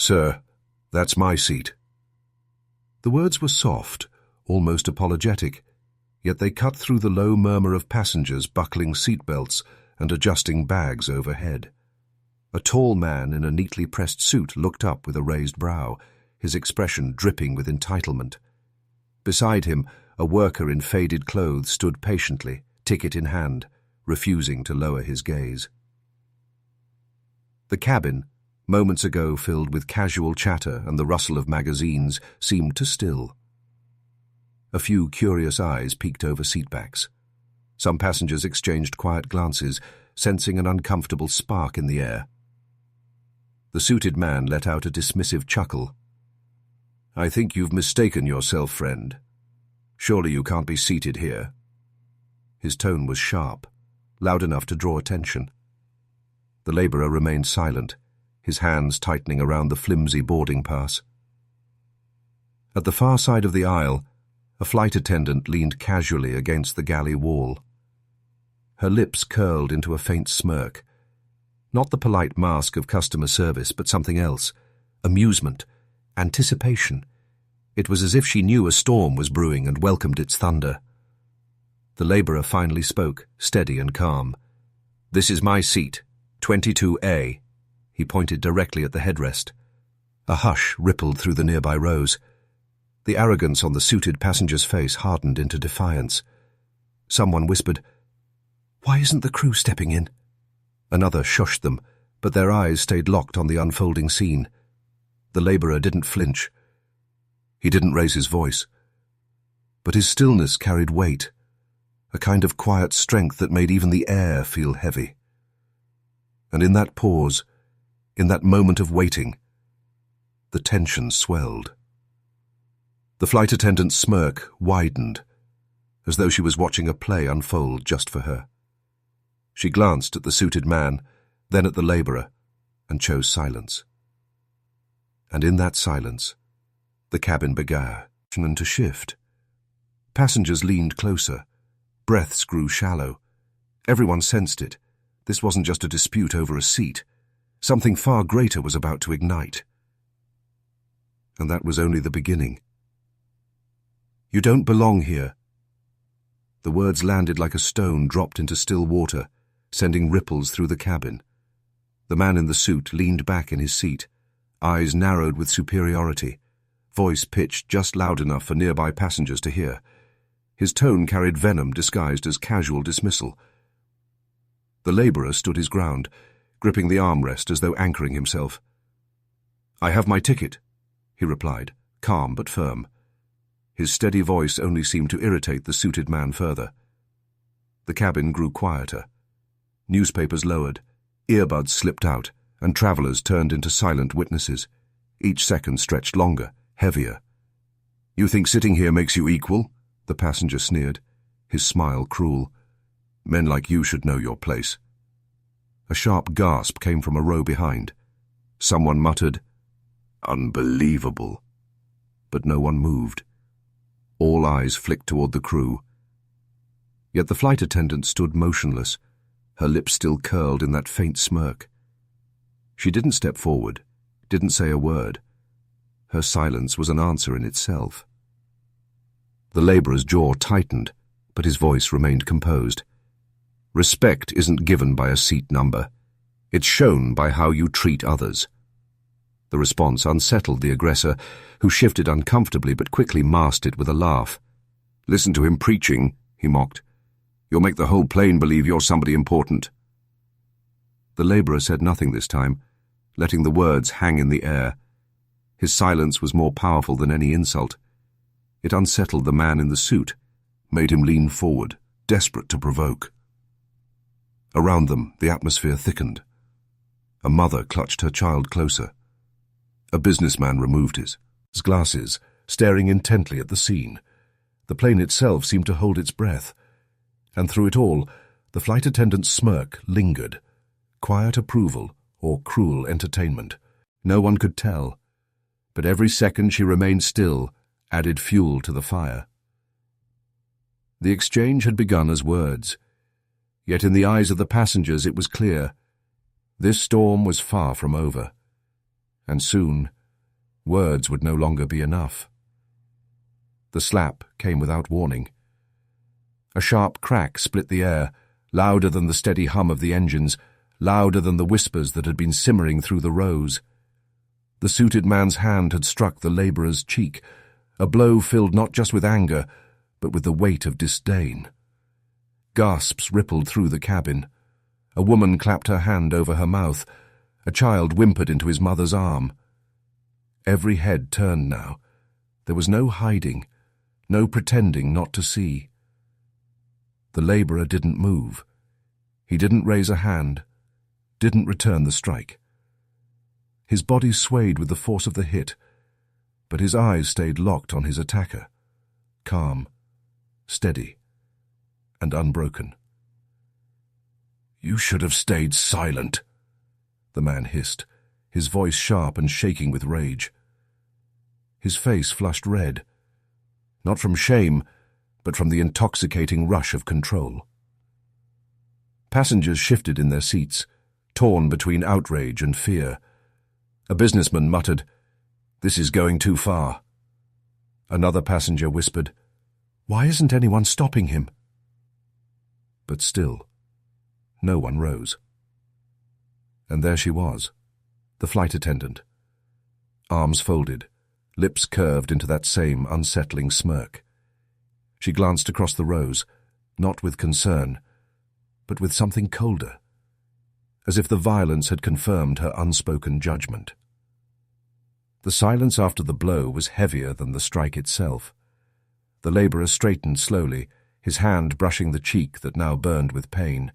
"Sir, that's my seat." The words were soft, almost apologetic, yet they cut through the low murmur of passengers buckling seatbelts and adjusting bags overhead. A tall man in a neatly pressed suit looked up with a raised brow, his expression dripping with entitlement. Beside him, a worker in faded clothes stood patiently, ticket in hand, refusing to lower his gaze. The cabin, moments ago filled with casual chatter and the rustle of magazines, seemed to still. A few curious eyes peeked over seatbacks. Some passengers exchanged quiet glances, sensing an uncomfortable spark in the air. The suited man let out a dismissive chuckle. "I think you've mistaken yourself, friend. Surely you can't be seated here." His tone was sharp, loud enough to draw attention. The labourer remained silent, his hands tightening around the flimsy boarding pass. At the far side of the aisle, a flight attendant leaned casually against the galley wall. Her lips curled into a faint smirk. Not the polite mask of customer service, but something else. Amusement, anticipation. It was as if she knew a storm was brewing and welcomed its thunder. The labourer finally spoke, steady and calm. "This is my seat, 22A. He pointed directly at the headrest. A hush rippled through the nearby rows. The arrogance on the suited passenger's face hardened into defiance. Someone whispered, "Why isn't the crew stepping in?" Another shushed them, but their eyes stayed locked on the unfolding scene. The labourer didn't flinch. He didn't raise his voice. But his stillness carried weight, a kind of quiet strength that made even the air feel heavy. And in that pause, in that moment of waiting, the tension swelled. The flight attendant's smirk widened, as though she was watching a play unfold just for her. She glanced at the suited man, then at the labourer, and chose silence. And in that silence, the cabin began to shift. Passengers leaned closer. Breaths grew shallow. Everyone sensed it. This wasn't just a dispute over a seat. Something far greater was about to ignite. And that was only the beginning. "You don't belong here." The words landed like a stone dropped into still water, sending ripples through the cabin. The man in the suit leaned back in his seat, eyes narrowed with superiority, voice pitched just loud enough for nearby passengers to hear. His tone carried venom disguised as casual dismissal. The labourer stood his ground, gripping the armrest as though anchoring himself. "I have my ticket," he replied, calm but firm. His steady voice only seemed to irritate the suited man further. The cabin grew quieter. Newspapers lowered, earbuds slipped out, and travellers turned into silent witnesses. Each second stretched longer, heavier. "You think sitting here makes you equal?" the passenger sneered, his smile cruel. "Men like you should know your place." A sharp gasp came from a row behind. Someone muttered, "Unbelievable." But no one moved. All eyes flicked toward the crew. Yet the flight attendant stood motionless, her lips still curled in that faint smirk. She didn't step forward, didn't say a word. Her silence was an answer in itself. The labourer's jaw tightened, but his voice remained composed. "Respect isn't given by a seat number. It's shown by how you treat others." The response unsettled the aggressor, who shifted uncomfortably but quickly masked it with a laugh. "Listen to him preaching," he mocked. "You'll make the whole plane believe you're somebody important." The labourer said nothing this time, letting the words hang in the air. His silence was more powerful than any insult. It unsettled the man in the suit, made him lean forward, desperate to provoke. Around them, the atmosphere thickened. A mother clutched her child closer. A businessman removed his glasses, staring intently at the scene. The plane itself seemed to hold its breath. And through it all, the flight attendant's smirk lingered. Quiet approval or cruel entertainment. No one could tell. But every second she remained still added fuel to the fire. The exchange had begun as words. Yet in the eyes of the passengers it was clear. This storm was far from over. And soon Words would no longer be enough. The slap came without warning. A sharp crack split the air, louder than the steady hum of the engines, louder than the whispers that had been simmering through the rows. The suited man's hand had struck the labourer's cheek, a blow filled not just with anger, but with the weight of disdain. Gasps rippled through the cabin. A woman clapped her hand over her mouth. A child whimpered into his mother's arm. Every head turned now. There was no hiding, no pretending not to see. The labourer didn't move. He didn't raise a hand, didn't return the strike. His body swayed with the force of the hit, but his eyes stayed locked on his attacker, calm, steady, and unbroken. "You should have stayed silent," the man hissed, his voice sharp and shaking with rage. His face flushed red, not from shame, but from the intoxicating rush of control. Passengers shifted in their seats, torn between outrage and fear. A businessman muttered, "This is going too far." Another passenger whispered, "Why isn't anyone stopping him?" But still, no one rose. And there she was, the flight attendant. Arms folded, lips curved into that same unsettling smirk. She glanced across the rows, not with concern, but with something colder, as if the violence had confirmed her unspoken judgment. The silence after the blow was heavier than the strike itself. The labourer straightened slowly, his hand brushing the cheek that now burned with pain.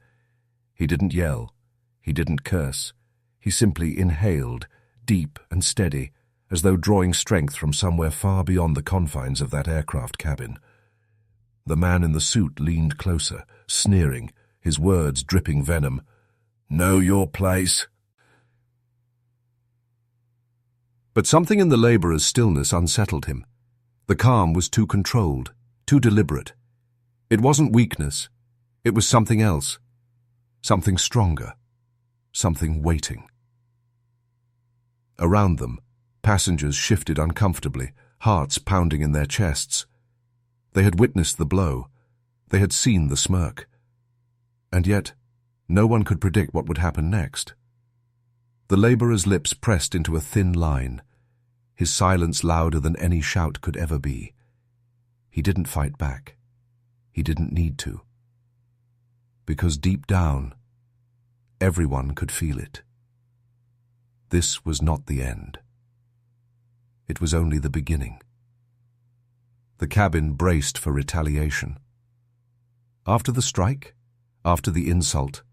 He didn't yell. He didn't curse. He simply inhaled, deep and steady, as though drawing strength from somewhere far beyond the confines of that aircraft cabin. The man in the suit leaned closer, sneering, his words dripping venom. "Know your place." But something in the labourer's stillness unsettled him. The calm was too controlled, too deliberate. It wasn't weakness. It was something else. Something stronger. Something waiting. Around them, passengers shifted uncomfortably, hearts pounding in their chests. They had witnessed the blow. They had seen the smirk. And yet, no one could predict what would happen next. The labourer's lips pressed into a thin line, his silence louder than any shout could ever be. He didn't fight back. He didn't need to. Because deep down, everyone could feel it. This was not the end. It was only the beginning. The cabin braced for retaliation. After the strike, after the insult,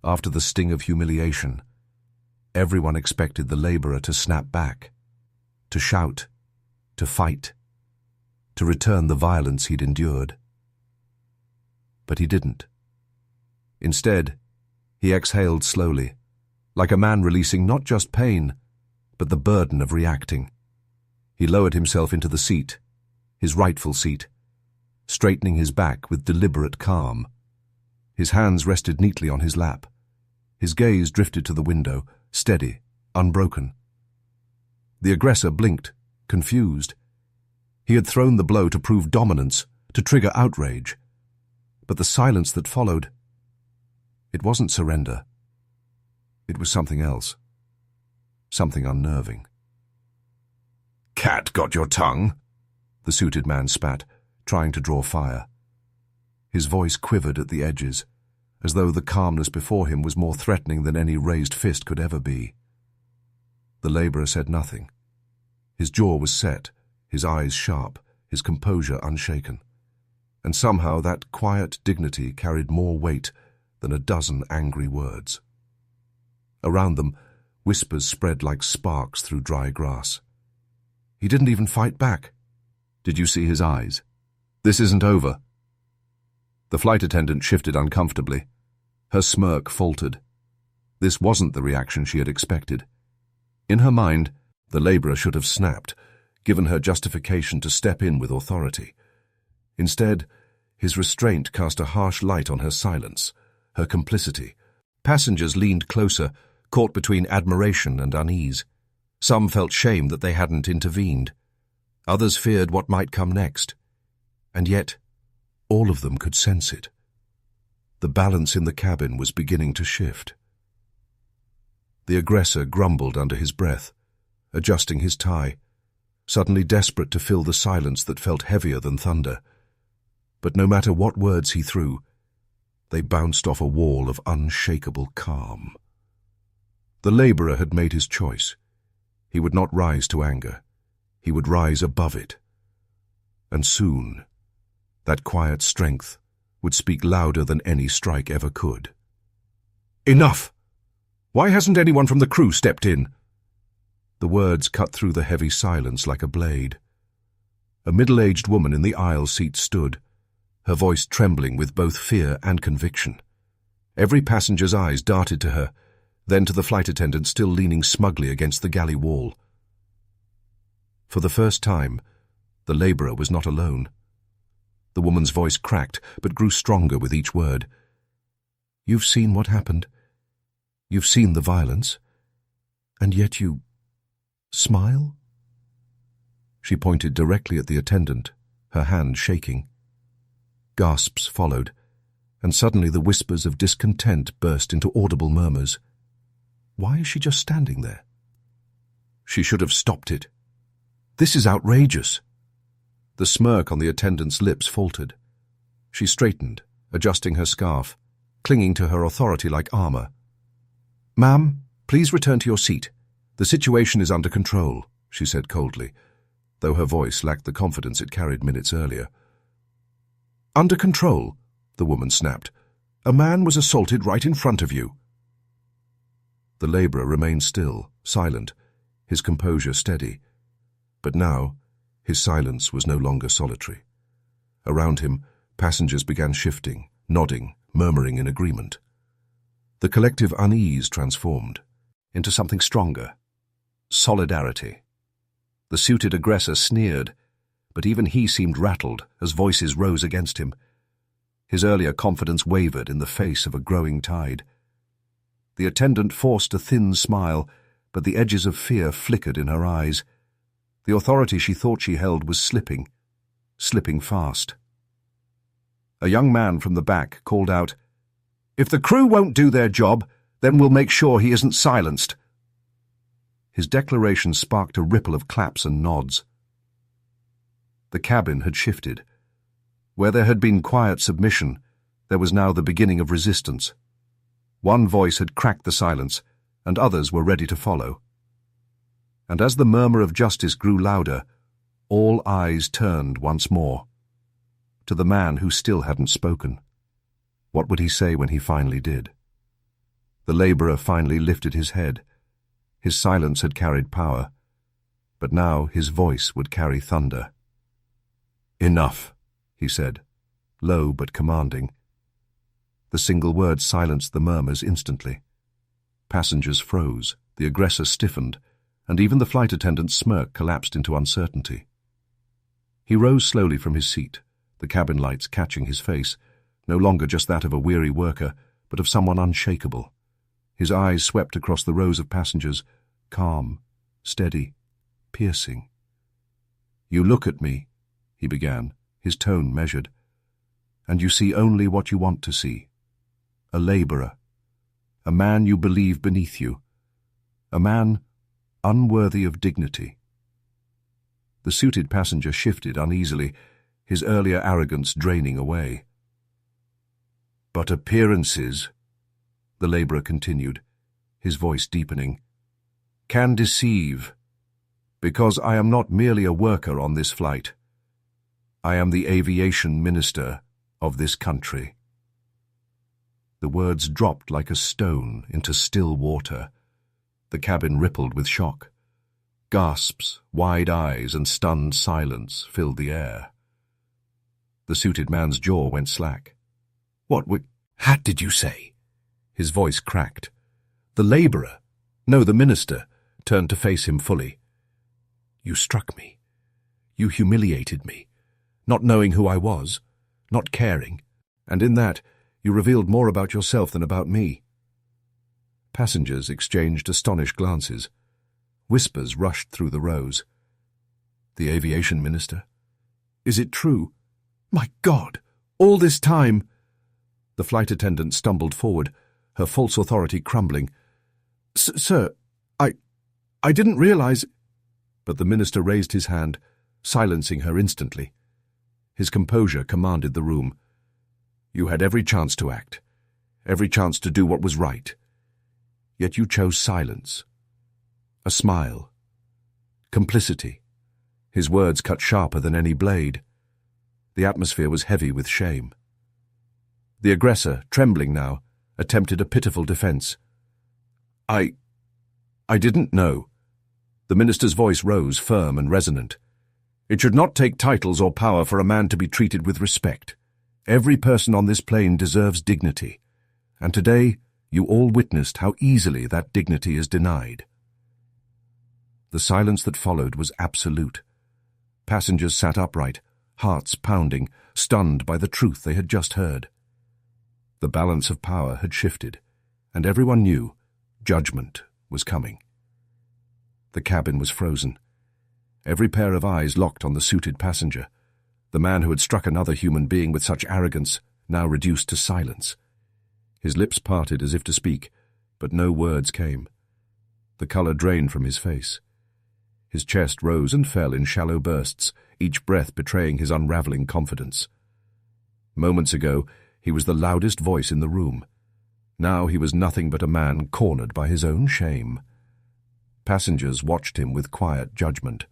after the sting of humiliation, everyone expected the labourer to snap back, to shout, to fight, to return the violence he'd endured. But he didn't. Instead, he exhaled slowly, like a man releasing not just pain, but the burden of reacting. He lowered himself into the seat, his rightful seat, straightening his back with deliberate calm. His hands rested neatly on his lap. His gaze drifted to the window, steady, unbroken. The aggressor blinked, confused. He had thrown the blow to prove dominance, to trigger outrage. But the silence that followed, it wasn't surrender. It was something else, something unnerving. "Cat got your tongue?" the suited man spat, trying to draw fire. His voice quivered at the edges, as though the calmness before him was more threatening than any raised fist could ever be. The labourer said nothing. His jaw was set, his eyes sharp, his composure unshaken. And somehow that quiet dignity carried more weight than a dozen angry words. Around them, whispers spread like sparks through dry grass. He didn't even fight back. Did you see his eyes? This isn't over. The flight attendant shifted uncomfortably. Her smirk faltered. This wasn't the reaction she had expected. In her mind, the labourer should have snapped, given her justification to step in with authority. Instead, his restraint cast a harsh light on her silence, her complicity. Passengers leaned closer, caught between admiration and unease. Some felt shame that they hadn't intervened. Others feared what might come next. And yet, all of them could sense it. The balance in the cabin was beginning to shift. The aggressor grumbled under his breath, adjusting his tie, suddenly desperate to fill the silence that felt heavier than thunder. But no matter what words he threw, they bounced off a wall of unshakable calm. The laborer had made his choice. He would not rise to anger. He would rise above it. And soon, that quiet strength would speak louder than any strike ever could. "Enough! Why hasn't anyone from the crew stepped in?" The words cut through the heavy silence like a blade. A middle-aged woman in the aisle seat stood, her voice trembling with both fear and conviction. Every passenger's eyes darted to her, then to the flight attendant still leaning smugly against the galley wall. For the first time, the laborer was not alone. The woman's voice cracked, but grew stronger with each word. "You've seen what happened. You've seen the violence. And yet you smile?" She pointed directly at the attendant, her hand shaking. Gasps followed, and suddenly the whispers of discontent burst into audible murmurs. Why is she just standing there? She should have stopped it. This is outrageous. The smirk on the attendant's lips faltered. She straightened, adjusting her scarf, clinging to her authority like armor. "Ma'am, please return to your seat. The situation is under control," she said coldly, though her voice lacked the confidence it carried minutes earlier. "Under control?" the woman snapped. "A man was assaulted right in front of you." The laborer remained still, silent, his composure steady. But now, his silence was no longer solitary. Around him, passengers began shifting, nodding, murmuring in agreement. The collective unease transformed into something stronger. Solidarity. The suited aggressor sneered, but even he seemed rattled as voices rose against him. His earlier confidence wavered in the face of a growing tide. The attendant forced a thin smile, but the edges of fear flickered in her eyes. The authority she thought she held was slipping fast. A young man from the back called out, "If the crew won't do their job, then we'll make sure he isn't silenced." His declaration sparked a ripple of claps and nods. The cabin had shifted. Where there had been quiet submission, there was now the beginning of resistance. One voice had cracked the silence, and others were ready to follow. And as the murmur of justice grew louder, all eyes turned once more to the man who still hadn't spoken. What would he say when he finally did? The laborer finally lifted his head. His silence had carried power, but now his voice would carry thunder. "Enough," he said, low but commanding. The single word silenced the murmurs instantly. Passengers froze, the aggressor stiffened, and even the flight attendant's smirk collapsed into uncertainty. He rose slowly from his seat, the cabin lights catching his face, no longer just that of a weary worker, but of someone unshakable. His eyes swept across the rows of passengers, calm, steady, piercing. "You look at me," he began, his tone measured, "and you see only what you want to see. A laborer, a man you believe beneath you, a man unworthy of dignity." The suited passenger shifted uneasily, his earlier arrogance draining away. "But appearances," the laborer continued, his voice deepening, "can deceive, because I am not merely a worker on this flight. I am the aviation minister of this country." The words dropped like a stone into still water. The cabin rippled with shock. Gasps, wide eyes, and stunned silence filled the air. The suited man's jaw went slack. "What hat did you say?" His voice cracked. The laborer, no, the minister, turned to face him fully. "You struck me. You humiliated me, not knowing who I was, not caring, and in that, you revealed more about yourself than about me." Passengers exchanged astonished glances. Whispers rushed through the rows. The aviation minister? Is it true? My God! All this time! The flight attendant stumbled forward, her false authority crumbling. Sir, I didn't realize— But the minister raised his hand, silencing her instantly. His composure commanded the room. You had every chance to act, every chance to do what was right. Yet you chose silence. A smile. Complicity. His words cut sharper than any blade. The atmosphere was heavy with shame. The aggressor, trembling now, attempted a pitiful defense. I didn't know. The minister's voice rose, firm and resonant. It should not take titles or power for a man to be treated with respect. Every person on this plane deserves dignity. And today, you all witnessed how easily that dignity is denied. The silence that followed was absolute. Passengers sat upright, hearts pounding, stunned by the truth they had just heard. The balance of power had shifted, and everyone knew judgment was coming. The cabin was frozen. Every pair of eyes locked on the suited passenger, the man who had struck another human being with such arrogance, now reduced to silence. His lips parted as if to speak, but no words came. The color drained from his face. His chest rose and fell in shallow bursts, each breath betraying his unraveling confidence. Moments ago, he was the loudest voice in the room. Now he was nothing but a man cornered by his own shame. Passengers watched him with quiet judgment.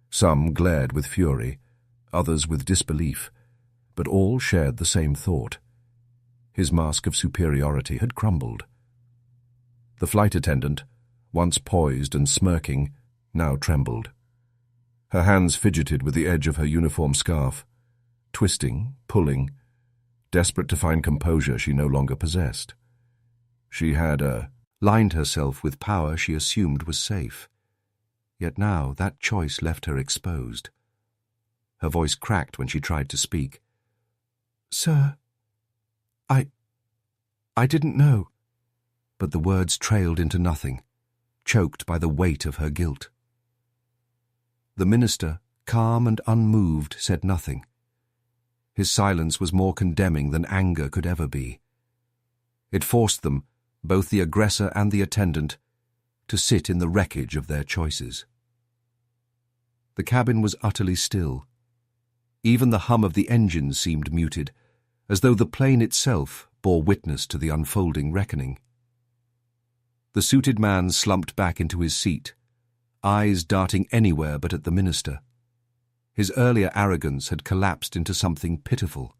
Some glared with fury, others with disbelief, but all shared the same thought. His mask of superiority had crumbled. The flight attendant, once poised and smirking, now trembled. Her hands fidgeted with the edge of her uniform scarf, twisting, pulling, desperate to find composure she no longer possessed. She had lined herself with power she assumed was safe. Yet now that choice left her exposed. Her voice cracked when she tried to speak. Sir, I didn't know. But the words trailed into nothing, choked by the weight of her guilt. The minister, calm and unmoved, said nothing. His silence was more condemning than anger could ever be. It forced them, both the aggressor and the attendant, to sit in the wreckage of their choices. The cabin was utterly still. Even the hum of the engines seemed muted, as though the plane itself bore witness to the unfolding reckoning. The suited man slumped back into his seat, eyes darting anywhere but at the minister. His earlier arrogance had collapsed into something pitiful.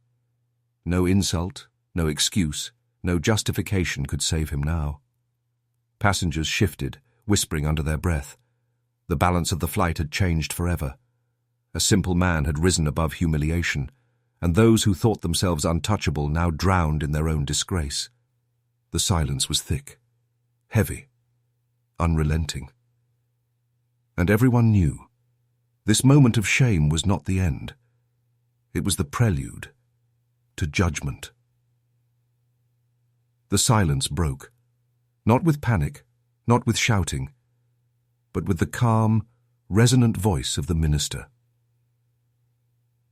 No insult, no excuse, no justification could save him now. Passengers shifted, whispering under their breath. The balance of the flight had changed forever. A simple man had risen above humiliation, and those who thought themselves untouchable now drowned in their own disgrace. The silence was thick, heavy, unrelenting. And everyone knew this moment of shame was not the end. It was the prelude to judgment. The silence broke, not with panic, not with shouting, but with the calm, resonant voice of the minister.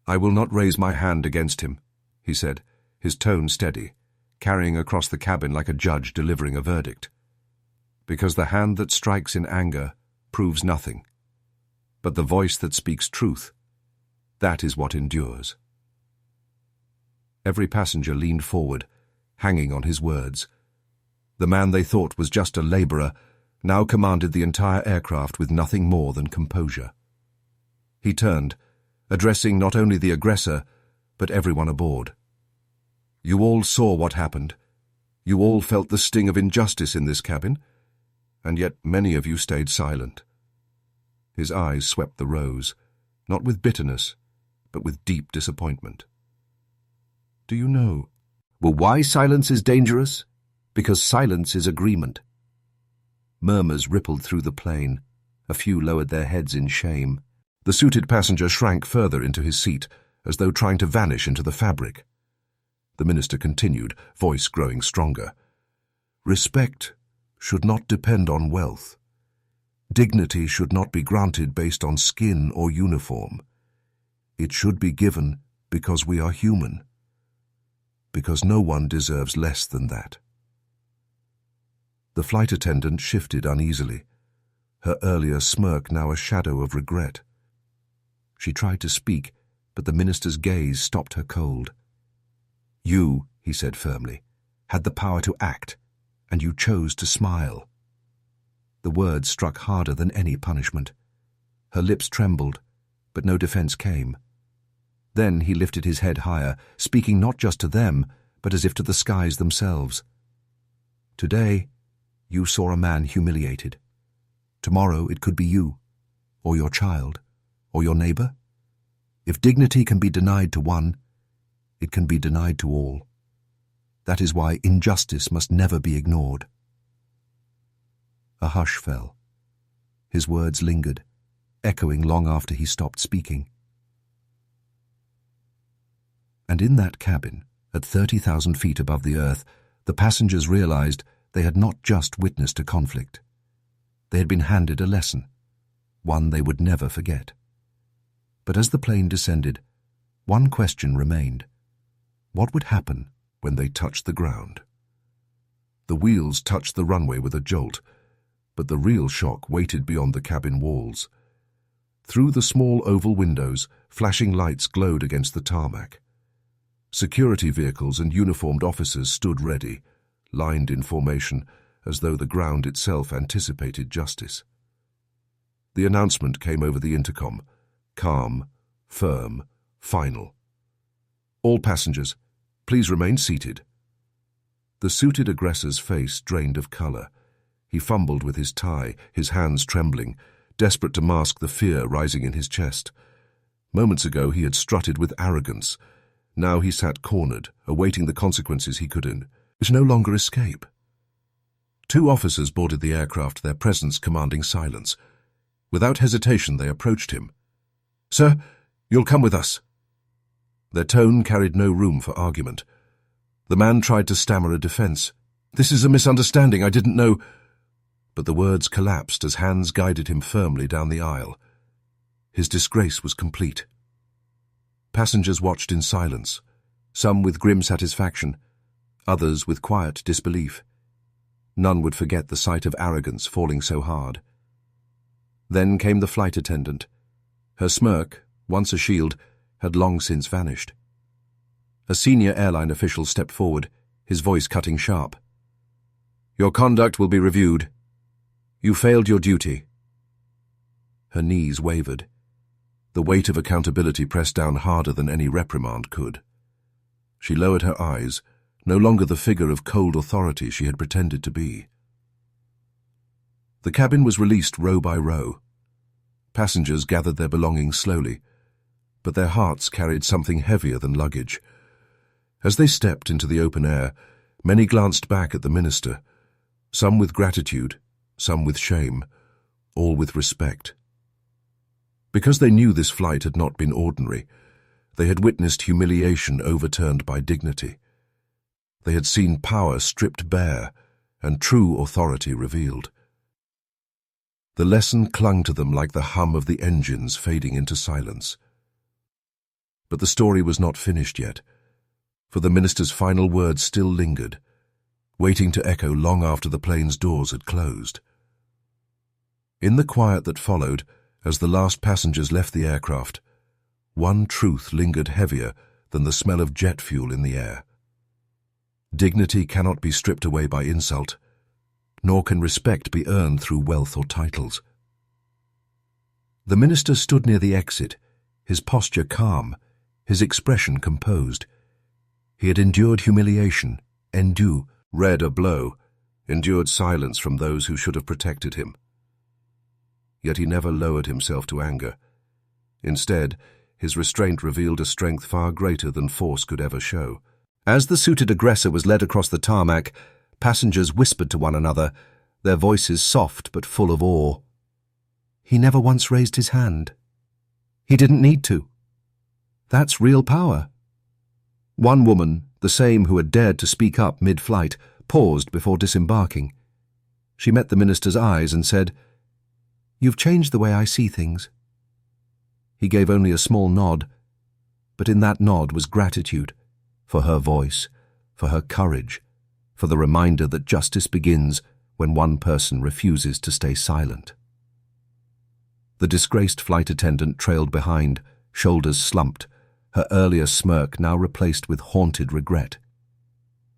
I will not raise my hand against him, he said, his tone steady, carrying across the cabin like a judge delivering a verdict. Because the hand that strikes in anger proves nothing. But the voice that speaks truth, that is what endures. Every passenger leaned forward, hanging on his words. The man they thought was just a laborer now commanded the entire aircraft with nothing more than composure. He turned, addressing not only the aggressor, but everyone aboard. You all saw what happened. You all felt the sting of injustice in this cabin, and yet many of you stayed silent. His eyes swept the rows, not with bitterness, but with deep disappointment. Do you know, well, why silence is dangerous? Because silence is agreement. Murmurs rippled through the plane. A few lowered their heads in shame. The suited passenger shrank further into his seat, as though trying to vanish into the fabric. The minister continued, voice growing stronger. Respect should not depend on wealth. Dignity should not be granted based on skin or uniform. It should be given because we are human, because no one deserves less than that. The flight attendant shifted uneasily, her earlier smirk now a shadow of regret. She tried to speak, but the minister's gaze stopped her cold. "You," he said firmly, "had the power to act, and you chose to smile." The words struck harder than any punishment. Her lips trembled, but no defense came. Then he lifted his head higher, speaking not just to them, but as if to the skies themselves. "Today, you saw a man humiliated. Tomorrow it could be you, or your child, or your neighbor. If dignity can be denied to one, it can be denied to all. That is why injustice must never be ignored." A hush fell. His words lingered, echoing long after he stopped speaking. And in that cabin, at 30,000 feet above the earth, the passengers realized they had not just witnessed a conflict. They had been handed a lesson, one they would never forget. But as the plane descended, one question remained. What would happen when they touched the ground? The wheels touched the runway with a jolt, but the real shock waited beyond the cabin walls. Through the small oval windows, flashing lights glowed against the tarmac. Security vehicles and uniformed officers stood ready, lined in formation, as though the ground itself anticipated justice. The announcement came over the intercom, calm, firm, final. "All passengers, please remain seated." The suited aggressor's face drained of color. He fumbled with his tie, his hands trembling, desperate to mask the fear rising in his chest. Moments ago he had strutted with arrogance. Now he sat cornered, awaiting the consequences he could no longer escape. Two officers boarded the aircraft, their presence commanding silence. Without hesitation they approached him. "Sir, you'll come with us." Their tone carried no room for argument. The man tried to stammer a defense. "This is a misunderstanding, I didn't know—" But the words collapsed as hands guided him firmly down the aisle. His disgrace was complete. Passengers watched in silence, some with grim satisfaction, others with quiet disbelief. None would forget the sight of arrogance falling so hard. Then came the flight attendant. Her smirk, once a shield, had long since vanished. A senior airline official stepped forward, his voice cutting sharp. "Your conduct will be reviewed. You failed your duty." Her knees wavered. The weight of accountability pressed down harder than any reprimand could. She lowered her eyes, no longer the figure of cold authority she had pretended to be. The cabin was released row by row. Passengers gathered their belongings slowly, but their hearts carried something heavier than luggage. As they stepped into the open air, many glanced back at the minister, some with gratitude, some with shame, all with respect. Because they knew this flight had not been ordinary, they had witnessed humiliation overturned by dignity. They had seen power stripped bare and true authority revealed. The lesson clung to them like the hum of the engines fading into silence. But the story was not finished yet, for the minister's final words still lingered, waiting to echo long after the plane's doors had closed. In the quiet that followed, as the last passengers left the aircraft, one truth lingered heavier than the smell of jet fuel in the air. Dignity cannot be stripped away by insult, nor can respect be earned through wealth or titles. The minister stood near the exit, his posture calm, his expression composed. He had endured humiliation, read a blow, endured silence from those who should have protected him. Yet he never lowered himself to anger. Instead, his restraint revealed a strength far greater than force could ever show. As the suited aggressor was led across the tarmac, passengers whispered to one another, their voices soft but full of awe. He never once raised his hand. He didn't need to. That's real power. One woman, the same who had dared to speak up mid-flight, paused before disembarking. She met the minister's eyes and said, You've changed the way I see things." He gave only a small nod, but in that nod was gratitude for her voice, for her courage, for the reminder that justice begins when one person refuses to stay silent. The disgraced flight attendant trailed behind, shoulders slumped, her earlier smirk now replaced with haunted regret.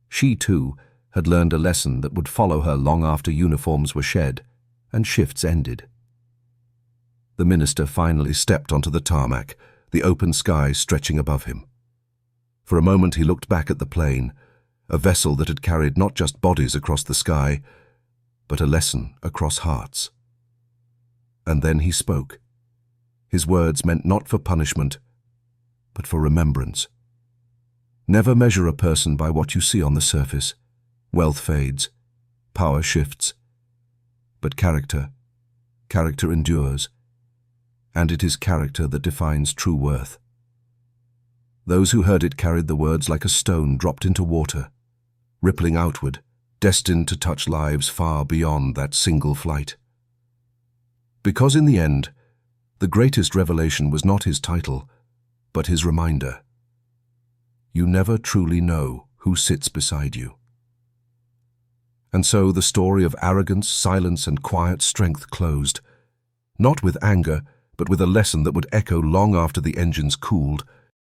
She, too, had learned a lesson that would follow her long after uniforms were shed and shifts ended. The minister finally stepped onto the tarmac, the open sky stretching above him. For a moment he looked back at the plane, a vessel that had carried not just bodies across the sky, but a lesson across hearts. And then he spoke. His words meant not for punishment, but for remembrance. Never measure a person by what you see on the surface. Wealth fades, power shifts. But character endures, and it is character that defines true worth. Those who heard it carried the words like a stone dropped into water, rippling outward, destined to touch lives far beyond that single flight. Because in the end, the greatest revelation was not his title, but his reminder. You never truly know who sits beside you. And so the story of arrogance, silence, and quiet strength closed, not with anger, but with a lesson that would echo long after the engines cooled,